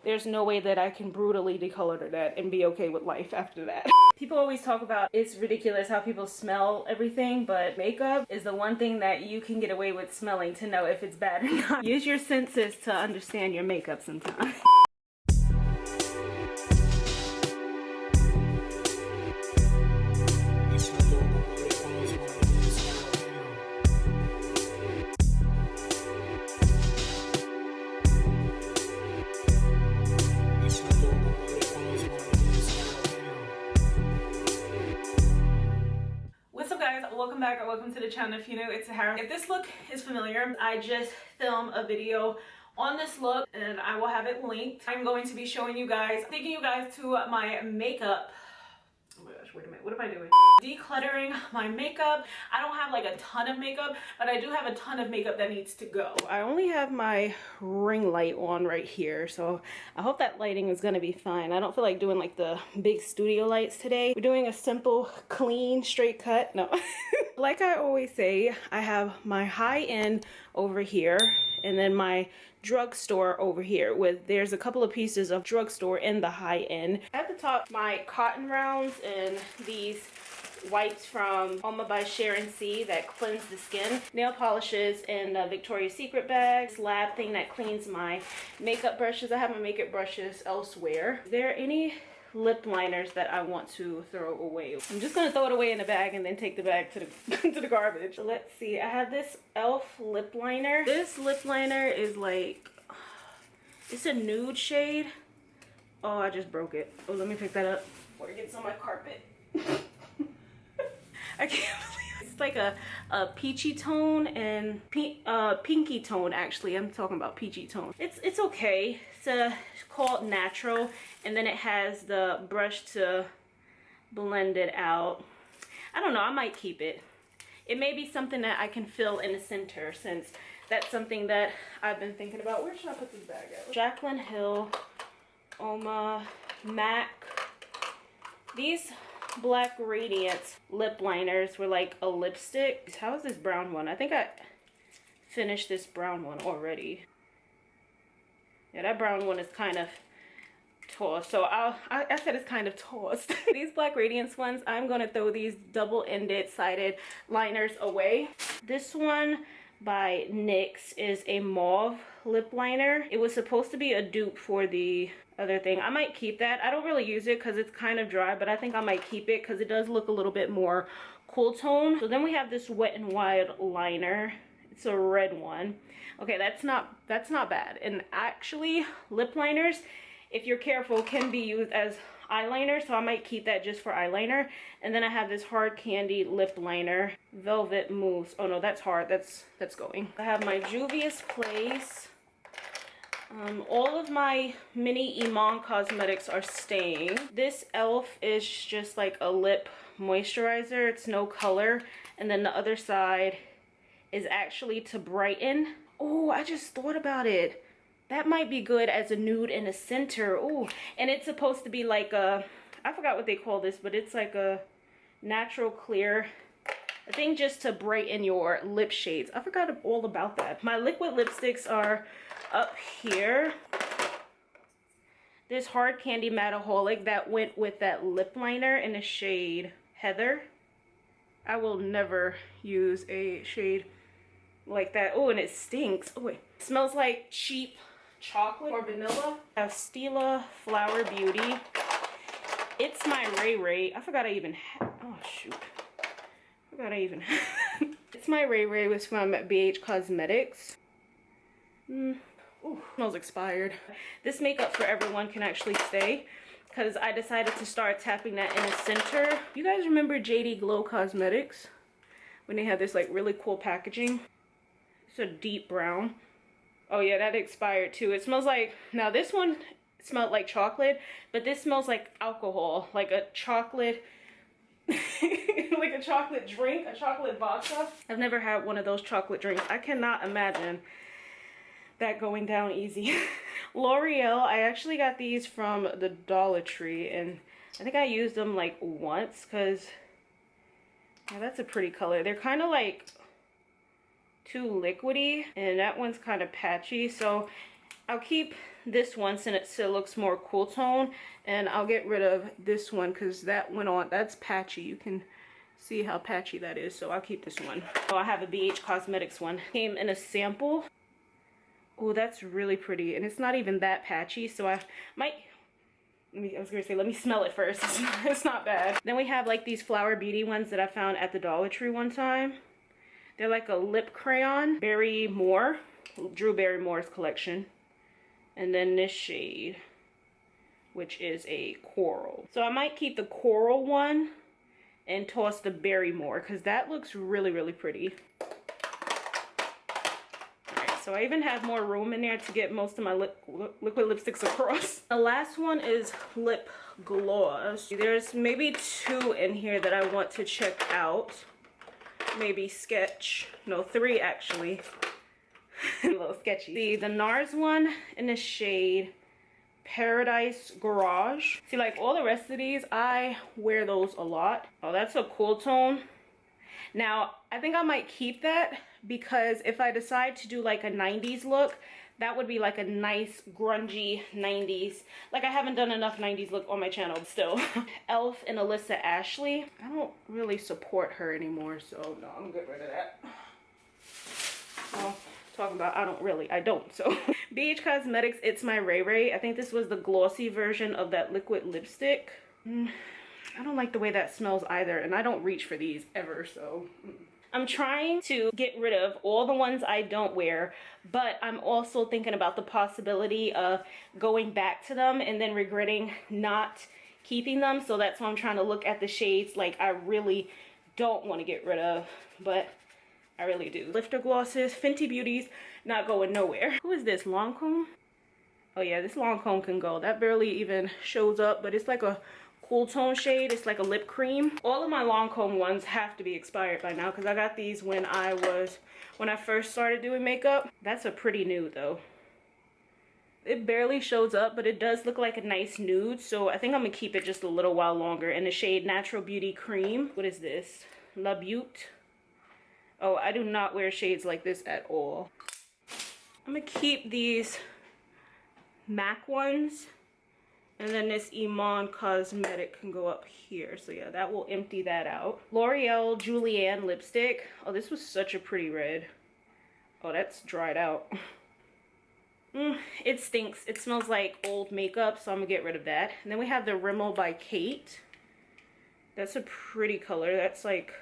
there's no way that I can brutally decolor that and be okay with life after that. People always talk about it's ridiculous how people smell everything, but makeup is the one thing that you can get away with smelling to know if it's bad or not. Use your senses to understand your makeup sometimes. What's up guys, welcome back or welcome to the channel. If you know, it's Sahara. If this look is familiar, I just filmed a video on this look and I will have it linked. I'm going to be showing you guys, taking you guys to my makeup. Oh my gosh, wait a minute, what am I doing? Decluttering my makeup. I don't have like a ton of makeup, but I do have a ton of makeup that needs to go. I only have my ring light on right here, so I hope that lighting is gonna be fine. I don't feel like doing like the big studio lights today. We're doing a simple, clean, straight cut. No. Like I always say, I have my high end over here and then my drugstore over here with there's a couple of pieces of drugstore in the high end. At the top, my cotton rounds and these wipes from Oma by Sharon C that cleanse the skin, nail polishes in the Victoria's Secret bag, this lab thing that cleans my makeup brushes. I have my makeup brushes elsewhere. Is there any lip liners that I want to throw away? I'm just gonna throw it away in the bag and then take the bag to the to the garbage. Let's see, I have this e.l.f. lip liner. This lip liner is like, it's a nude shade. Oh, I just broke it. Oh, let me pick that up before it gets on my carpet. I can't believe it. It's like a peachy tone and pinky tone. Actually, I'm talking about peachy tone. It's okay. It's called Natural, and then it has the brush to blend it out. I don't know, I might keep it. It may be something that I can fill in the center, since that's something that I've been thinking about. Where should I put this bag at? Jaclyn Hill, Oma, MAC. These Black Radiance lip liners were like a lipstick. How is this brown one? I think I finished this brown one already. Yeah, that brown one is kind of tossed. So I said it's kind of tossed. These Black Radiance ones, I'm gonna throw these double-ended sided liners away. This one by NYX is a mauve lip liner. It was supposed to be a dupe for the other thing. I might keep that. I don't really use it because it's kind of dry, but I think I might keep it because it does look a little bit more cool tone. So then we have this Wet n Wild liner. It's a red one. Okay, that's not bad. And actually, lip liners, if you're careful, can be used as eyeliner, so I might keep that just for eyeliner. And then I have this Hard Candy lip liner, Velvet Mousse. Oh no, that's hard. That's going. I have my Juvia's Place. All of my mini Iman cosmetics are staying. This e.l.f. is just like a lip moisturizer. It's no color. And then the other side is actually to brighten. Oh, I just thought about it. That might be good as a nude in the center. Oh, and it's supposed to be like a, I forgot what they call this, but it's like a natural clear, a thing just to brighten your lip shades. I forgot all about that. My liquid lipsticks are up here. This Hard Candy Mataholic that went with that lip liner in the shade Heather. I will never use a shade like that. Oh, and it stinks. Oh wait, it smells like cheap chocolate or vanilla. I have Stila Flower Beauty. It's my Ray Ray. I forgot I even had, oh shoot. I forgot I even had. It's my Ray Ray. It was from BH Cosmetics. Ooh, smells expired. This Makeup for Everyone can actually stay because I decided to start tapping that in the center. You guys remember JD Glow Cosmetics? When they had this like really cool packaging. It's a deep brown. Oh yeah, that expired too. It smells like, now this one smelled like chocolate, but this smells like alcohol, like a chocolate, like a chocolate drink, a chocolate vodka. I've never had one of those chocolate drinks. I cannot imagine that going down easy. L'Oreal, I actually got these from the Dollar Tree and I think I used them like once because, yeah, that's a pretty color. They're kind of like too liquidy and that one's kind of patchy, so I'll keep this one since it looks more cool tone, and I'll get rid of this one because that went on. That's patchy. You can see how patchy that is, so I'll keep this one. Oh, I have a BH Cosmetics one. Came in a sample. Oh, that's really pretty, and it's not even that patchy, so I might, I was gonna say, let me smell it first. It's not bad. Then we have like these Flower Beauty ones that I found at the Dollar Tree one time. They're like a lip crayon. Barrymore, Drew Barrymore's collection. And then this shade, which is a coral. So I might keep the coral one and toss the Barrymore because that looks really, really pretty. So I even have more room in there to get most of my liquid lipsticks across. The last one is lip gloss. There's maybe 2 in here that I want to check out. Maybe sketch. No, 3 actually. A little sketchy. The NARS one in the shade Paradise Garage. See, like all the rest of these, I wear those a lot. Oh, that's a cool tone. Now, I think I might keep that because if I decide to do like a 90s look, that would be like a nice grungy 90s. Like I haven't done enough 90s look on my channel still. Elf and Alyssa Ashley. I don't really support her anymore, so no, I'm good rid of that. Well, talking about I don't, so. BH Cosmetics, It's My Ray Ray. I think this was the glossy version of that liquid lipstick. I don't like the way that smells either, and I don't reach for these ever, so. I'm trying to get rid of all the ones I don't wear, but I'm also thinking about the possibility of going back to them and then regretting not keeping them. So that's why I'm trying to look at the shades like I really don't want to get rid of, but I really do. Lifter glosses, Fenty Beauties, not going nowhere. Who is this, Lancome? Oh yeah, this Lancome can go. That barely even shows up, but it's like a cool tone shade. It's like a lip cream. All of my Lancome ones have to be expired by now because I got these when I first started doing makeup. That's a pretty nude though. It barely shows up, but it does look like a nice nude, so I think I'm gonna keep it just a little while longer. In the shade Natural Beauty Cream. What is this? La Butte. Oh, I do not wear shades like this at all. I'm gonna keep these MAC ones. And then this Iman Cosmetic can go up here. So yeah, that will empty that out. L'Oreal Julienne lipstick. Oh, this was such a pretty red. Oh, that's dried out. It stinks. It smells like old makeup, so I'm gonna get rid of that. And then we have the Rimmel by Kate. That's a pretty color. That's like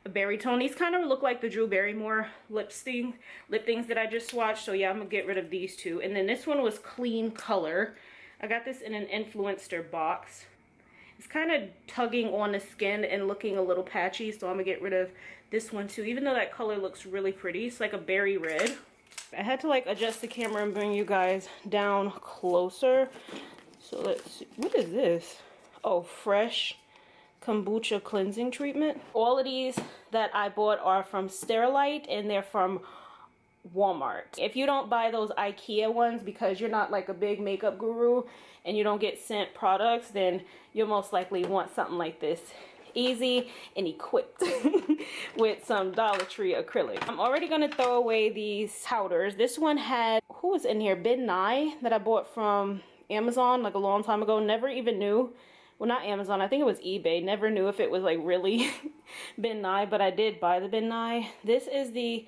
a berry tone. These kind of look like the Drew Barrymore lip things that I just swatched. So yeah, I'm gonna get rid of these 2. And then this one was Clean Color. I got this in an Influencer box. It's kind of tugging on the skin and looking a little patchy, so I'm gonna get rid of this one too, even though that color looks really pretty. It's like a berry red. I had to like adjust the camera and bring you guys down closer. So let's see. What is this? Oh, Fresh Kombucha Cleansing Treatment. All of these that I bought are from Sterilite, and they're from Walmart. If you don't buy those IKEA ones because you're not like a big makeup guru and you don't get sent products, then you'll most likely want something like this. Easy and equipped with some Dollar Tree acrylic. I'm already gonna throw away these powders. This one had, who was in here? Ben Nye, that I bought from Amazon like a long time ago. Never even knew, well, not Amazon, I think it was eBay. Never knew if it was like really Ben Nye, but I did buy the Ben Nye. This is the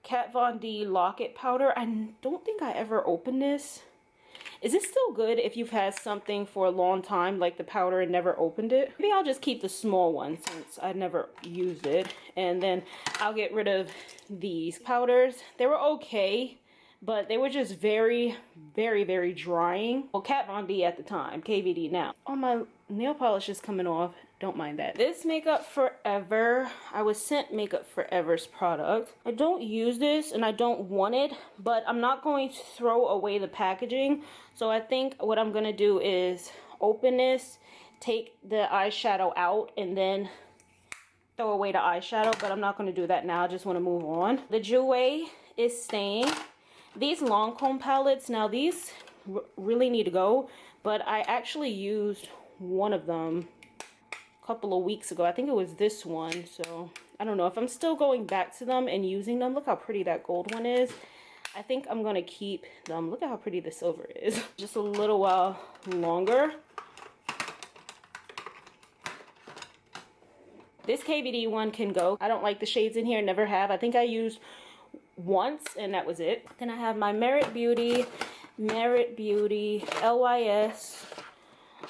Kat Von D Lock-It powder. I don't think I ever opened this. Is it still good if you've had something for a long time, like the powder, and never opened it? Maybe I'll just keep the small one since I never used it. And then I'll get rid of these powders. They were okay, but they were just very, very, very drying. Well, Kat Von D at the time, KVD now. Oh, my nail polish is coming off. Don't mind that. This Makeup Forever, I was sent Makeup Forever's product. I don't use this and I don't want it, but I'm not going to throw away the packaging. So I think what I'm gonna do is open this, take the eyeshadow out, and then throw away the eyeshadow, but I'm not gonna do that now. I just wanna move on. The Jouer is staying. These Lancome palettes, now these really need to go, but I actually used one of them couple of weeks ago. I think it was this one, so I don't know if I'm still going back to them and using them. Look how pretty that gold one is. I think I'm gonna keep them. Look at how pretty the silver is. Just a little while longer. This KVD one can go. I don't like the shades in here, never have. I think I used once and that was it. Then I have my Merit Beauty LYS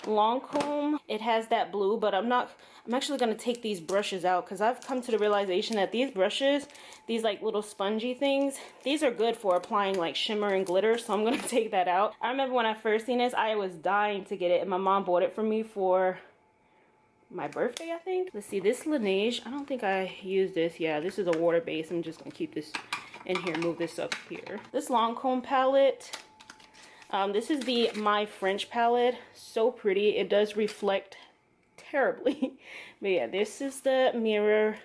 long comb. It has that blue, but I'm actually gonna take these brushes out because I've come to the realization that these brushes, these like little spongy things, these are good for applying like shimmer and glitter, so I'm gonna take that out. I remember when I first seen this, I was dying to get it, and my mom bought it for me for my birthday, I think. Let's see, this Laneige, I don't think I used this. Yeah, this is a water base. I'm just gonna keep this in here, move this up here. This Lancome palette, this is the My French palette. So pretty. It does reflect terribly. But yeah, this is the mirror.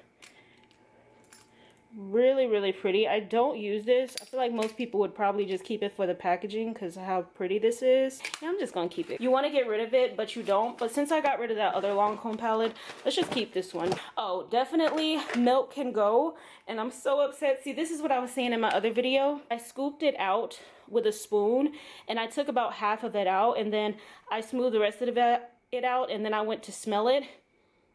Really, really pretty. I don't use this. I feel like most people would probably just keep it for the packaging because of how pretty this is. Yeah, I'm just gonna keep it. You want to get rid of it, but you don't. But since I got rid of that other Lancome palette, let's just keep this one. Oh, definitely Milk can go. And I'm so upset. See, this is what I was saying in my other video. I scooped it out with a spoon and I took about half of it out, and then I smoothed the rest of it out, and then I went to smell it.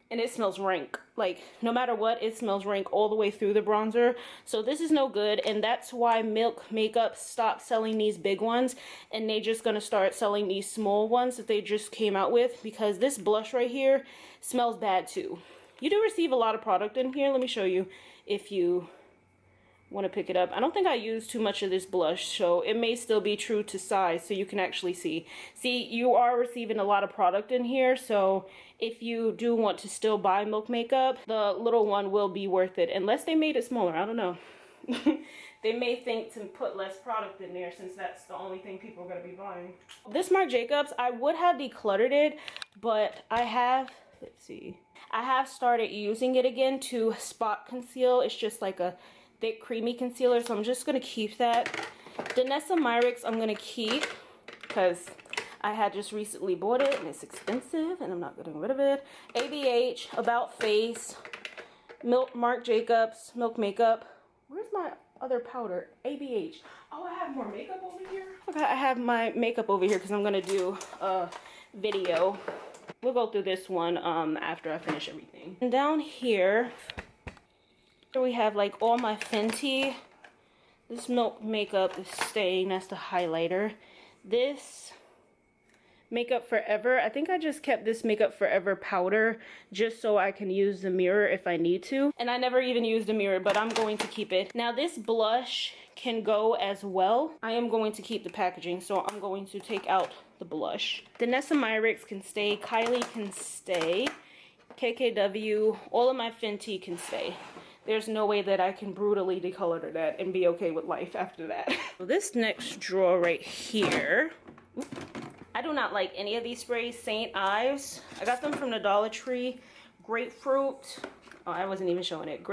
And it smells rank. Like, no matter what, it smells rank all the way through the bronzer. So this is no good, and that's why Milk Makeup stopped selling these big ones, and they just gonna start selling these small ones that they just came out with, because this blush right here smells bad too. You do receive a lot of product in here. Let me show you if you want to pick it up. I don't think I used too much of this blush, so it may still be true to size, so you can actually see. See, you are receiving a lot of product in here, so if you do want to still buy Milk Makeup, the little one will be worth it, unless they made it smaller. I don't know. They may think to put less product in there since that's the only thing people are going to be buying. This Marc Jacobs, I would have decluttered it, but I have, let's see, I have started using it again to spot conceal. It's just like a thick creamy concealer, so I'm just gonna keep that. Danessa Myricks I'm gonna keep because I had just recently bought it and it's expensive and I'm not getting rid of it. ABH, About Face, Marc Jacobs, Milk Makeup. Where's my other powder? ABH. Oh, I have more makeup over here. Okay, I have my makeup over here because I'm gonna do a video. We'll go through this one after I finish everything. And down here we have like all my Fenty. This Milk Makeup is staying. That's the highlighter. This Makeup Forever. I think I just kept this Makeup Forever powder just so I can use the mirror if I need to. And I never even used the mirror, but I'm going to keep it. Now this blush can go as well. I am going to keep the packaging, so I'm going to take out the blush. Danessa Myricks can stay. Kylie can stay. KKW. All of my Fenty can stay. There's no way that I can brutally decolor that and be okay with life after that. So this next drawer right here, I do not like any of these sprays. St. Ives, I got them from the Dollar Tree. Grapefruit, oh, I wasn't even showing it.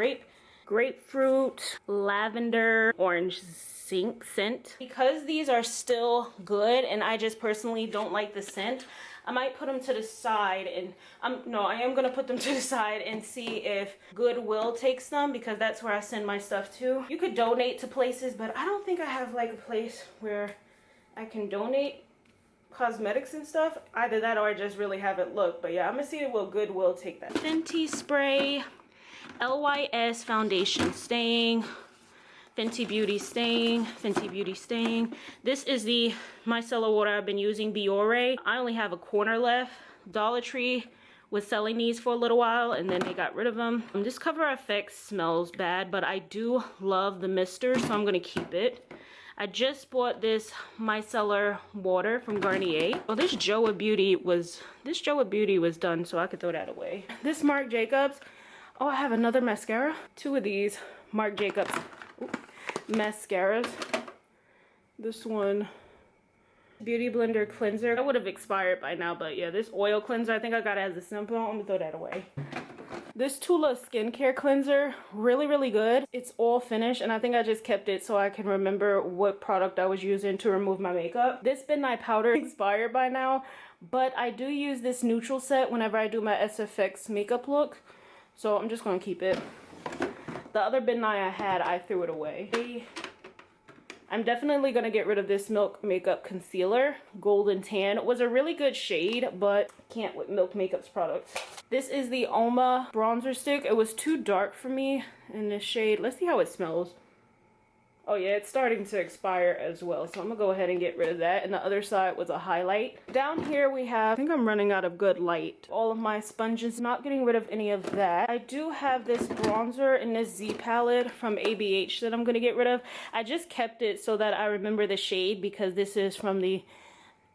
Grapefruit, lavender, orange zinc scent. Because these are still good and I just personally don't like the scent, I might put them to the side, and I am gonna put them to the side and see if Goodwill takes them, because that's where I send my stuff to. You could donate to places, but I don't think I have like a place where I can donate cosmetics and stuff. Either that or I just really haven't looked. But yeah, I'm gonna see will Goodwill take that. Fenty spray, LYS foundation staying. Fenty Beauty staying, Fenty Beauty staying. This is the micellar water I've been using, Biore. I only have a corner left. Dollar Tree was selling these for a little while and then they got rid of them. This Cover FX smells bad, but I do love the mister, so I'm gonna keep it. I just bought this micellar water from Garnier. Oh, this Joa Beauty was done, so I could throw that away. This Marc Jacobs. Oh, I have another mascara. Two of these Marc Jacobs mascaras. This one, Beauty Blender cleanser. That would have expired by now, but yeah, this oil cleanser, I think I got it as a sample. I'm gonna throw that away. This Tula skincare cleanser, really, really good. It's all finished, and I think I just kept it so I can remember what product I was using to remove my makeup. This Midnight Powder expired by now, but I do use this neutral set whenever I do my SFX makeup look, so I'm just gonna keep it. The other Midnight I had, I threw it away. I'm definitely going to get rid of this Milk Makeup Concealer. Golden Tan. It was a really good shade, but can't with Milk Makeup's products. This is the Oma bronzer stick. It was too dark for me in this shade. Let's see how it smells. Oh yeah, it's starting to expire as well, so I'm gonna go ahead and get rid of that. And the other side was a highlight. Down here we have, I think I'm running out of good light. All of my sponges, not getting rid of any of that. I do have this bronzer in this Z palette from ABH that I'm gonna get rid of. I just kept it so that I remember the shade because this is from the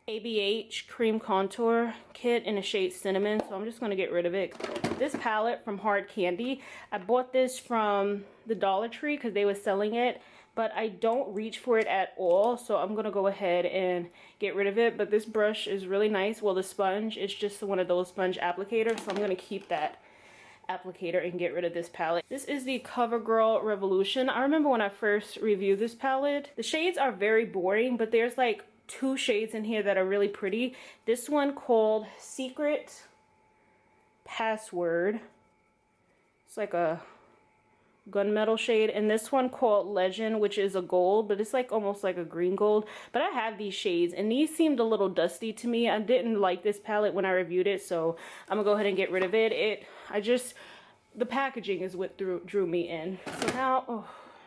ABH Cream Contour Kit in the shade Cinnamon, so I'm just gonna get rid of it. This palette from Hard Candy, I bought this from the Dollar Tree because they were selling it, but I don't reach for it at all, so I'm gonna go ahead and get rid of it. But this brush is really nice. Well, the sponge, it's just one of those sponge applicators, so I'm gonna keep that applicator and get rid of this palette. This is the CoverGirl Revolution. I remember when I first reviewed this palette, the shades are very boring, but there's like 2 shades in here that are really pretty. This one called Secret Password. It's like a gunmetal shade, and this one called Legend, which is a gold, but it's like almost like a green gold. But I have these shades and these seemed a little dusty to me. I didn't like this palette when I reviewed it, so I'm gonna go ahead and get rid of it. The packaging is what drew me in. So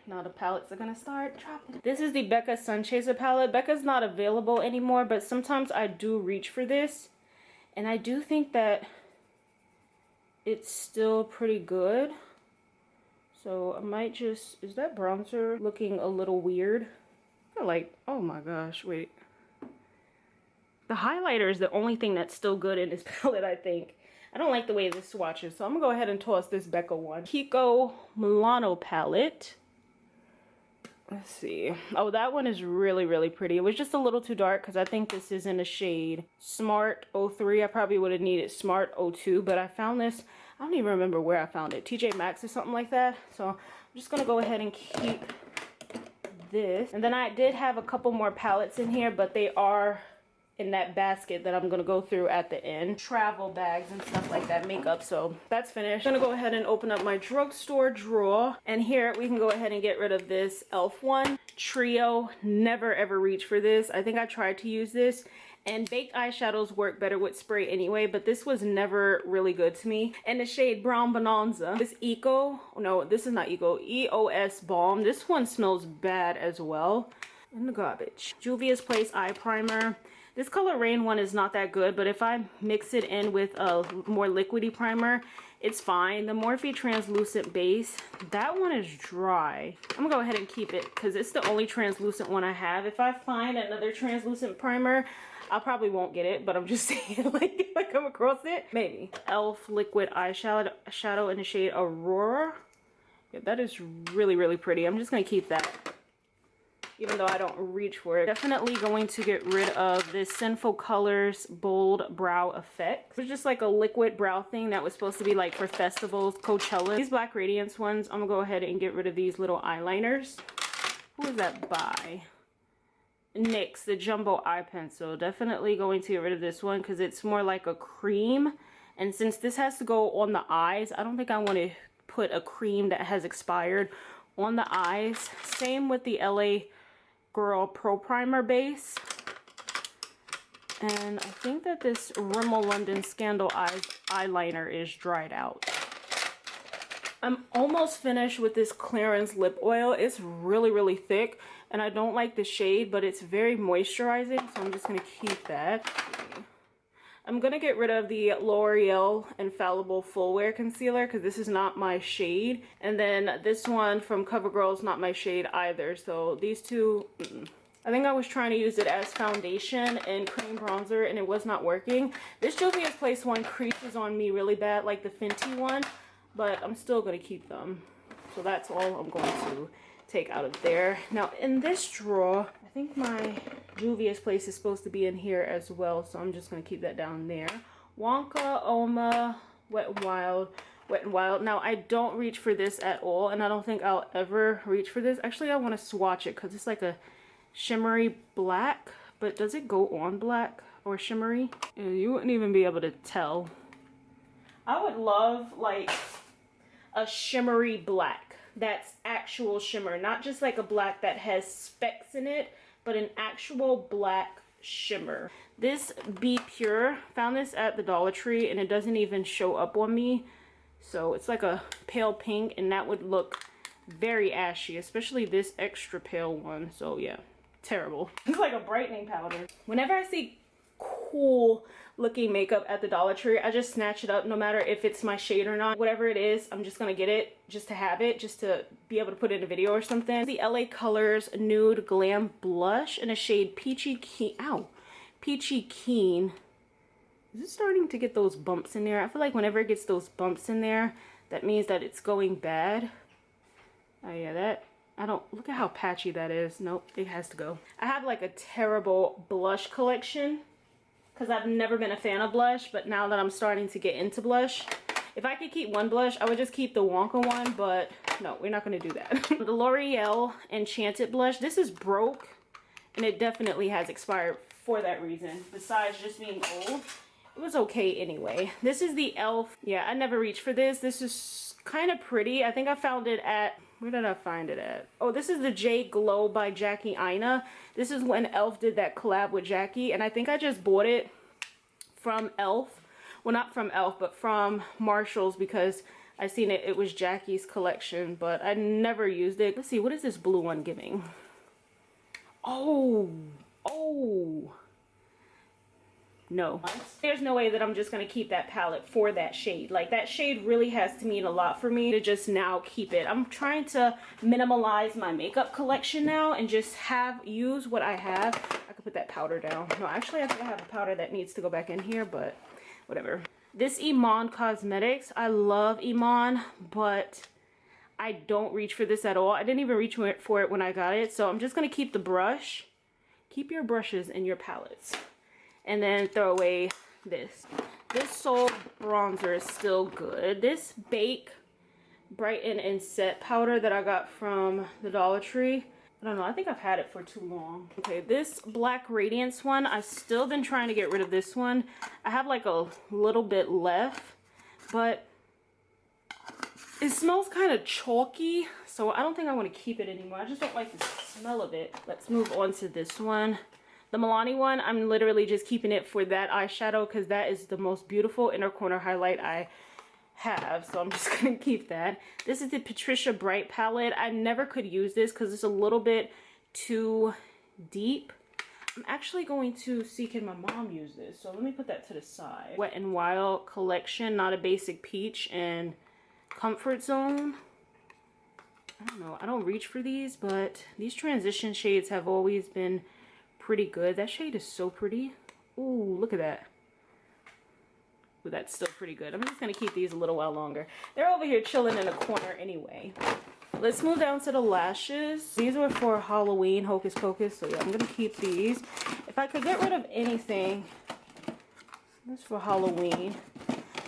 now the palettes are gonna start dropping. This is the Becca Sun Chaser palette. Becca's not available anymore, but sometimes I do reach for this, and I do think that it's still pretty good. So I might just, is that bronzer looking a little weird? I feel like, oh my gosh, wait. The highlighter is the only thing that's still good in this palette, I think. I don't like the way this swatches, so I'm gonna go ahead and toss this Becca one. Kiko Milano palette. Let's see. Oh, that one is really, really pretty. It was just a little too dark because I think this is in the shade Smart 03. I probably would have needed Smart 02, but I found this, I don't even remember where I found it. TJ Maxx or something like that. So I'm just going to go ahead and keep this. And then I did have a couple more palettes in here, but they are in that basket that I'm going to go through at the end. Travel bags and stuff like that, makeup. So that's finished. I'm going to go ahead and open up my drugstore drawer. And here we can go ahead and get rid of this e.l.f. one. Trio. Never ever reach for this. I think I tried to use this. And baked eyeshadows work better with spray anyway, but this was never really good to me. And the shade Brown Bonanza. This this is not Eco, EOS Balm. This one smells bad as well. In the garbage. Juvia's Place Eye Primer. This Color Rain one is not that good, but if I mix it in with a more liquidy primer, it's fine. The Morphe Translucent Base, that one is dry. I'm gonna go ahead and keep it because it's the only translucent one I have. If I find another translucent primer, I probably won't get it, but I'm just saying, like, if I come across it, maybe. e.l.f. Liquid Eyeshadow in the shade Aurora. Yeah, that is really, really pretty. I'm just gonna keep that, even though I don't reach for it. Definitely going to get rid of this Sinful Colors Bold Brow Effect. It was just like a liquid brow thing that was supposed to be like for festivals, Coachella. These Black Radiance ones, I'm gonna go ahead and get rid of these little eyeliners. Who is that by? NYX, the Jumbo Eye Pencil. Definitely going to get rid of this one because it's more like a cream. And since this has to go on the eyes, I don't think I want to put a cream that has expired on the eyes. Same with the LA Girl Pro Primer base. And I think that this Rimmel London Scandal Eyes eyeliner is dried out. I'm almost finished with this Clarins lip oil. It's really, really thick, and I don't like the shade, but it's very moisturizing, so I'm just going to keep that. I'm going to get rid of the L'Oreal Infallible Full Wear Concealer because this is not my shade. And then this one from CoverGirl is not my shade either. So these two, I think I was trying to use it as foundation and cream bronzer and it was not working. This Juvia's Place one creases on me really bad, like the Fenty one, but I'm still going to keep them. So that's all I'm going to take out of there. Now in this drawer, I think my Juvia's Place is supposed to be in here as well, so I'm just going to keep that down there. Wonka, Oma, Wet n Wild, Wet n Wild. Now I don't reach for this at all, and I don't think I'll ever reach for this. Actually, I want to swatch it because it's like a shimmery black, but does it go on black or shimmery? You wouldn't even be able to tell. I would love like a shimmery black. that's actual shimmer, not just like a black that has specks in it, but an actual black shimmer. This Be Pure, found this at the Dollar Tree, and it doesn't even show up on me. So it's like a pale pink, and that would look very ashy, especially this extra pale one. So yeah, terrible. It's like a brightening powder. Whenever I see cool looking makeup at the Dollar Tree, I just snatch it up, no matter if it's my shade or not. Whatever it is, I'm just gonna get it just to have it, just to be able to put it in a video or something. The LA Colors Nude Glam Blush in a shade Peachy Keen. Ow, Peachy Keen. Is it starting to get those bumps in there? I feel like whenever it gets those bumps in there, that means that it's going bad. Oh yeah, that, I don't, look at how patchy that is. Nope, it has to go. I have like a terrible blush collection because I've never been a fan of blush, but now that I'm starting to get into blush, if I could keep one blush, I would just keep the Wonka one, but no, we're not gonna do that. The L'Oreal Enchanted blush, this is broke, and it definitely has expired for that reason, besides just being old. It was okay anyway. This is the e.l.f. Yeah, I never reached for this. This is kind of pretty. I think I found it at, where did I find it at? Oh, this is the J Glow by Jackie Aina. This is when e.l.f. did that collab with Jackie, and I think I just bought it from e.l.f. Well, not from e.l.f., but from Marshall's, because I seen it. It was Jackie's collection, but I never used it. Let's see, what is this blue one giving? Oh, no, there's no way that I'm just gonna keep that palette for that shade. Like, that shade really has to mean a lot for me to just now keep it. I'm trying to minimalize my makeup collection now and just use what I have. I could put that powder down. No, actually I think I have a powder that needs to go back in here, but whatever. This Iman Cosmetics, I love Iman, but I don't reach for this at all. I didn't even reach for it when I got it, so I'm just gonna keep the brush. Keep your brushes in your palettes. And then throw away this. This Soul bronzer is still good. This Bake Brighten and Set powder that I got from the Dollar Tree, I don't know, I think I've had it for too long. Okay, this Black Radiance one, I've still been trying to get rid of this one. I have like a little bit left, but it smells kind of chalky, so I don't think I want to keep it anymore. I just don't like the smell of it. Let's move on to this one. The Milani one, I'm literally just keeping it for that eyeshadow because that is the most beautiful inner corner highlight I have. So I'm just going to keep that. This is the Patricia Bright palette. I never could use this because it's a little bit too deep. I'm actually going to see, can my mom use this? So let me put that to the side. Wet n Wild collection, Not a Basic Peach and Comfort Zone. I don't know. I don't reach for these, but these transition shades have always been pretty good. That shade is so pretty. Ooh, look at that. Ooh, that's still pretty good. I'm just gonna keep these a little while longer. They're over here chilling in a corner anyway. Let's move down to the lashes. These were for Halloween, Hocus Pocus, so yeah, I'm gonna keep these. If I could get rid of anything, this for Halloween,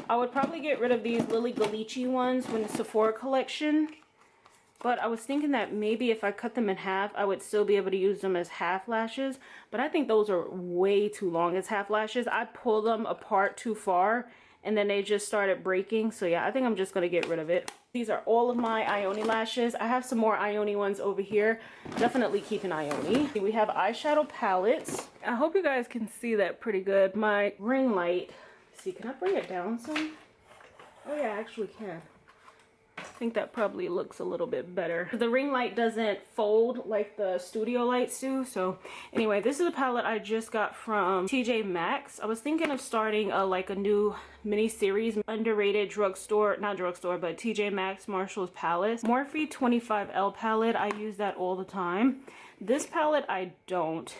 I would probably get rid of these Lily Ghalichi ones from the Sephora collection. But I was thinking that maybe if I cut them in half, I would still be able to use them as half lashes. But I think those are way too long as half lashes. I pulled them apart too far, and then they just started breaking. So yeah, I think I'm just going to get rid of it. These are all of my Ioni lashes. I have some more Ioni ones over here. Definitely keeping Ioni. We have eyeshadow palettes. I hope you guys can see that pretty good. My ring light. Let's see, can I bring it down some? Oh yeah, I actually can. I think that probably looks a little bit better. The ring light doesn't fold like the studio lights do. So anyway, this is a palette I just got from TJ Maxx. I was thinking of starting like a new mini series, underrated drugstore, not drugstore, but TJ Maxx Marshall's palettes. Morphe 25L palette, I use that all the time. This palette I don't,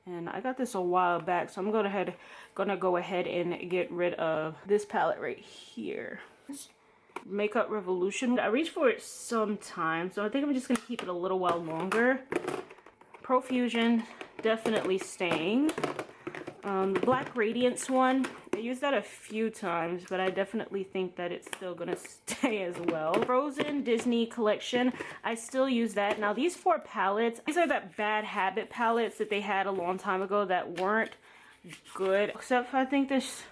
and I got this a while back, so I'm gonna go ahead and get rid of this palette right here. Makeup Revolution. I reach for it sometimes, so I think I'm just gonna keep it a little while longer. Profusion, definitely staying. The Black Radiance one, I used that a few times, but I definitely think that it's still gonna stay as well. Frozen Disney collection, I still use that. Now these 4 palettes, these are that Bad Habit palettes that they had a long time ago that weren't good, except for I think this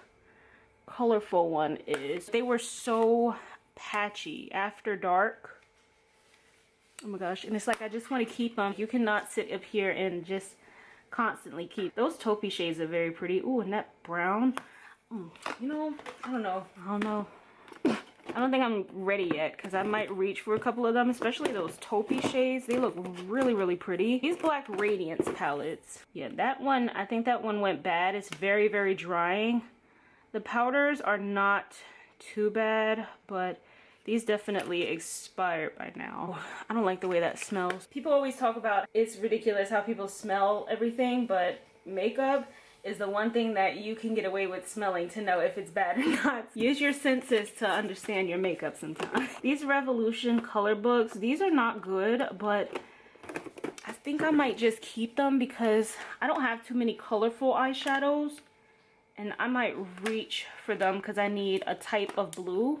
colorful one is. They were so patchy. After Dark, Oh my gosh, and it's like I just want to keep them. You cannot sit up here and just constantly keep. Those taupey shades are very pretty. Ooh, and that brown. You know, I don't know. I don't think I'm ready yet because I might reach for a couple of them, especially those taupey shades. They look really, really pretty. These Black Radiance palettes. Yeah, that one, I think that one went bad. It's very, very drying. The powders are not too bad, but these definitely expired by now. I don't like the way that smells. People always talk about it's ridiculous how people smell everything, but makeup is the one thing that you can get away with smelling to know if it's bad or not. Use your senses to understand your makeup sometimes. These Revolution color books, these are not good, but I think I might just keep them because I don't have too many colorful eyeshadows, and I might reach for them because I need a type of blue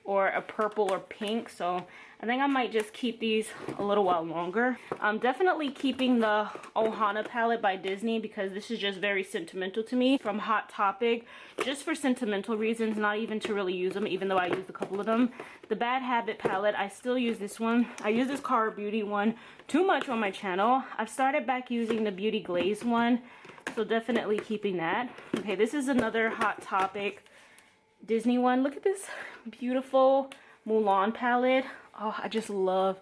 or a purple or pink, so I think I might just keep these a little while longer. I'm definitely keeping the Ohana palette by Disney because this is just very sentimental to me, from Hot Topic, just for sentimental reasons, not even to really use them, even though I used a couple of them. The Bad Habit palette, I still use this one. I use this Cara Beauty one too much on my channel. I've started back using the Beauty Glaze one, so definitely keeping that. Okay, this is another Hot Topic Disney one. Look at this beautiful Mulan palette. Oh, I just love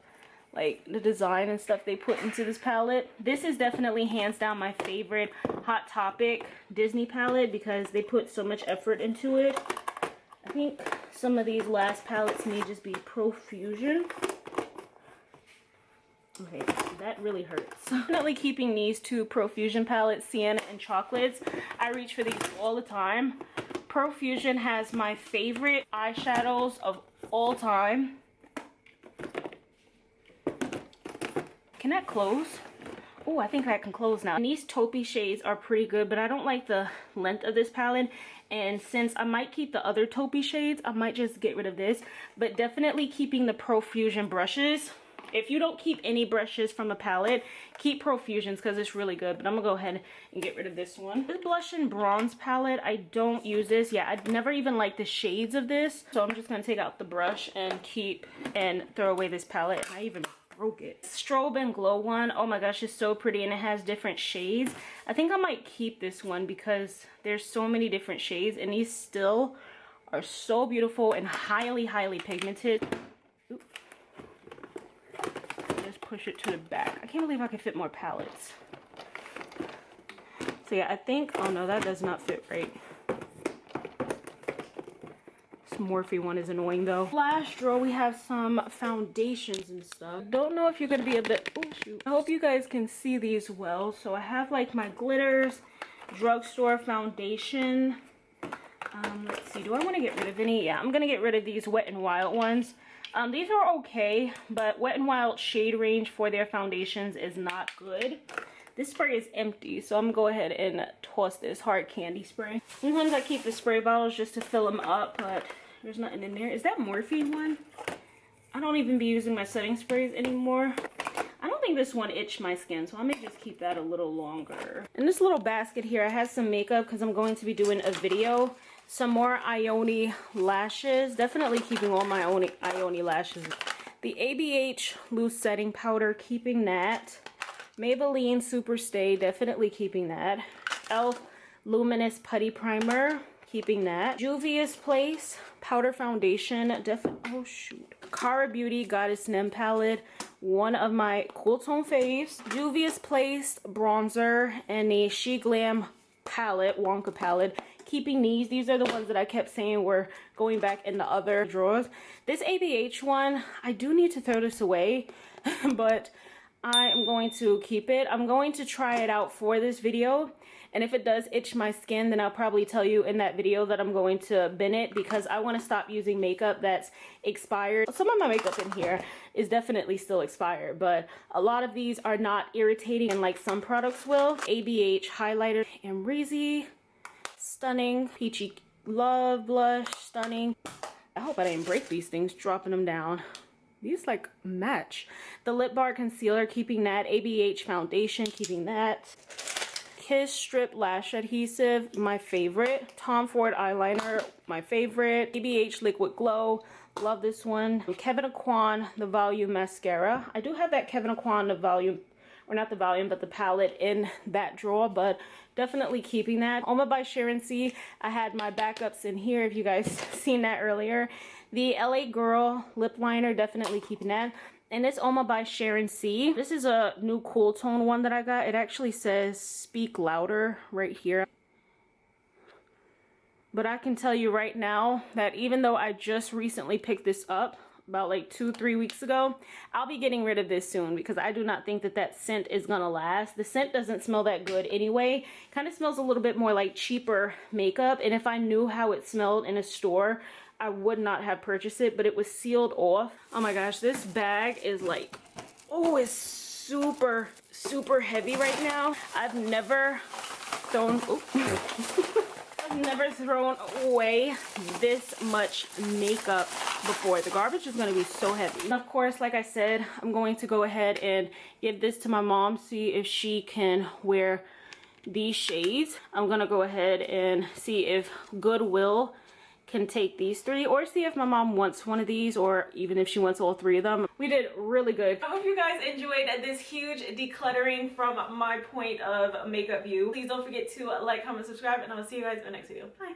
like the design and stuff they put into this palette. This is definitely hands down my favorite Hot Topic Disney palette because they put so much effort into it. I think some of these last palettes may just be Profusion. Okay, that really hurts. Definitely keeping these two Profusion palettes, Sienna and Chocolates. I reach for these all the time. Profusion has my favorite eyeshadows of all time. Can that close? Oh, I think that can close now. And these taupey shades are pretty good, but I don't like the length of this palette. And since I might keep the other taupey shades, I might just get rid of this. But definitely keeping the Profusion brushes. If you don't keep any brushes from a palette, keep Profusions because it's really good. But I'm going to go ahead and get rid of this one. This Blush and Bronze palette, I don't use this. Yeah, I'd never even liked the shades of this. So I'm just going to take out the brush and throw away this palette. And I even broke it. Strobe and Glow one, oh my gosh, it's so pretty and it has different shades. I think I might keep this one because there's so many different shades and these still are so beautiful and highly, highly pigmented. Oop. Just push it to the back. I can't believe I can fit more palettes. So yeah, I think, oh no, that does not fit right. Morphe one is annoying though. Last drawer we have some foundations and stuff. Don't know if you're gonna be a bit, oh shoot. I hope you guys can see these well. So I have like my glitters, drugstore foundation. Let's see, do I want to get rid of any? Yeah, I'm gonna get rid of these Wet n Wild ones. These are okay, but Wet n Wild shade range for their foundations is not good. This spray is empty, so I'm gonna go ahead and toss this hard candy spray. Sometimes I keep the spray bottles just to fill them up, but there's nothing in there. Is that Morphe one? I don't even be using my setting sprays anymore. I don't think this one itched my skin, so I may just keep that a little longer. In this little basket here, I have some makeup because I'm going to be doing a video. Some more Ioni lashes. Definitely keeping all my Ioni lashes. The ABH loose setting powder, keeping that. Maybelline Superstay, definitely keeping that. e.l.f. Luminous Putty Primer, keeping that. Juvia's Place Powder Foundation, oh shoot. Cara Beauty Goddess Nem Palette, one of my cool tone faves. Juvia's Place Bronzer and the She Glam palette, Wonka palette. Keeping these. These are the ones that I kept saying were going back in the other drawers. This ABH one, I do need to throw this away, but I am going to keep it. I'm going to try it out for this video, and if it does itch my skin, then I'll probably tell you in that video that I'm going to bin it because I want to stop using makeup that's expired. Some of my makeup in here is definitely still expired, but a lot of these are not irritating and like some products will. ABH highlighter and Reezy, stunning. Peachy Love blush, stunning. I hope I didn't break these things dropping them down. These like match. The Lip Bar Concealer, keeping that. ABH Foundation, keeping that. Kiss Strip Lash Adhesive, my favorite. Tom Ford Eyeliner, my favorite. BBH Liquid Glow, love this one. Kevyn Aucoin, the Volume Mascara. I do have that Kevyn Aucoin, the Volume, or not the volume, but the palette in that drawer, but definitely keeping that. Oma by Sharon C. I had my backups in here, if you guys seen that earlier. The LA Girl lip liner, definitely keeping that. And it's Oma by Sharon C. This is a new cool tone one that I got. It actually says Speak Louder right here. But I can tell you right now that even though I just recently picked this up, about like 2-3 weeks ago, I'll be getting rid of this soon because I do not think that that scent is gonna last. The scent doesn't smell that good anyway. Kind of smells a little bit more like cheaper makeup, and if I knew how it smelled in a store, I would not have purchased it, but it was sealed off. Oh my gosh, this bag is like, oh, it's super, super heavy right now. I've never thrown, I've never thrown away this much makeup before. The garbage is going to be so heavy. And of course, like I said, I'm going to go ahead and give this to my mom, see if she can wear these shades. I'm going to go ahead and see if Goodwill can take these 3, or see if my mom wants one of these, or even if she wants all 3 of them. We did really good. I hope you guys enjoyed this huge decluttering from my point of makeup view. Please don't forget to like, comment, subscribe, and I will see you guys in the next video. Bye.